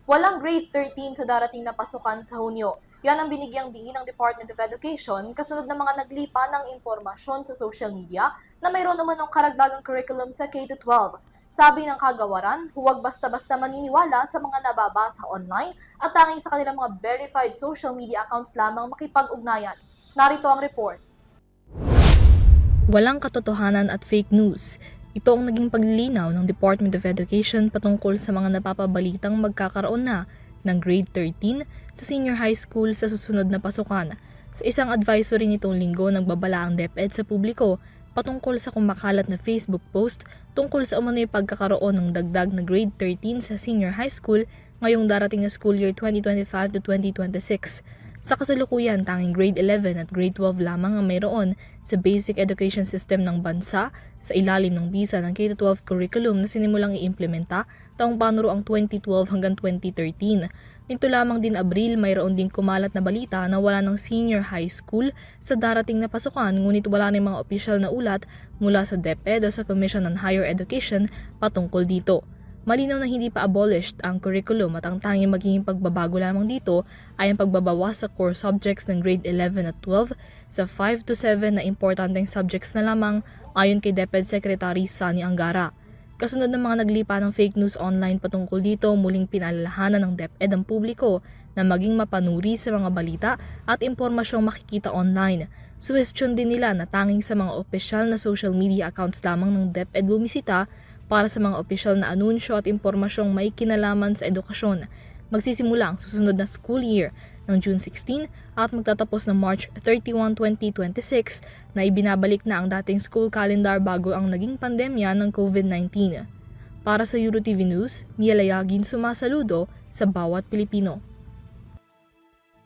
Walang grade 13 sa darating na pasukan sa Hunyo. Yan ang binigyang diin ng Department of Education kasunod ng mga naglipa ng impormasyon sa social media na mayroon umanong karagdagang curriculum sa K-12. Sabi ng kagawaran, huwag basta-basta maniniwala sa mga nababasa online at tanging sa kanilang mga verified social media accounts lamang makipag-ugnayan. Narito ang report. Walang katotohanan at fake news. Ito ang naging paglilinaw ng Department of Education patungkol sa mga napapabalitang magkakaroon na ng grade 13 sa senior high school sa susunod na pasukan. Sa isang advisory nitong linggo, nagbabala ang DepEd sa publiko patungkol sa kumakalat na Facebook post tungkol sa umano'y pagkakaroon ng dagdag na grade 13 sa senior high school ngayong darating na school year 2025 to 2026. Sa kasalukuyan, tanging grade 11 at grade 12 lamang ang mayroon sa basic education system ng bansa sa ilalim ng bisa ng K-12 curriculum na sinimulang i-implementa taong panuroang 2012 hanggang 2013. Nito lamang din Abril, mayroon din kumalat na balita na wala ng senior high school sa darating na pasukan, ngunit wala ng mga opisyal na ulat mula sa DepEd o sa Commission on Higher Education patungkol dito. Malinaw na hindi pa abolished ang curriculum at ang tanging magiging pagbabago lamang dito ay ang pagbabawas sa core subjects ng grade 11 at 12 sa 5 to 7 na importanteng subjects na lamang ayon kay DepEd Secretary Sani Angara. Kasunod ng mga naglipa ng fake news online patungkol dito, muling pinaalalahanan ng DepEd ang publiko na maging mapanuri sa mga balita at impormasyong makikita online. Suwestyon din nila na tanging sa mga opisyal na social media accounts lamang ng DepEd bumisita para sa mga opisyal na anunsyo at impormasyong may kinalaman sa edukasyon. Magsisimula ang susunod na school year ng June 16 at magtatapos ng March 31, 2026 na ibinabalik na ang dating school calendar bago ang naging pandemya ng COVID-19. Para sa EuroTV News, Mia Layagin sumasaludo sa bawat Pilipino.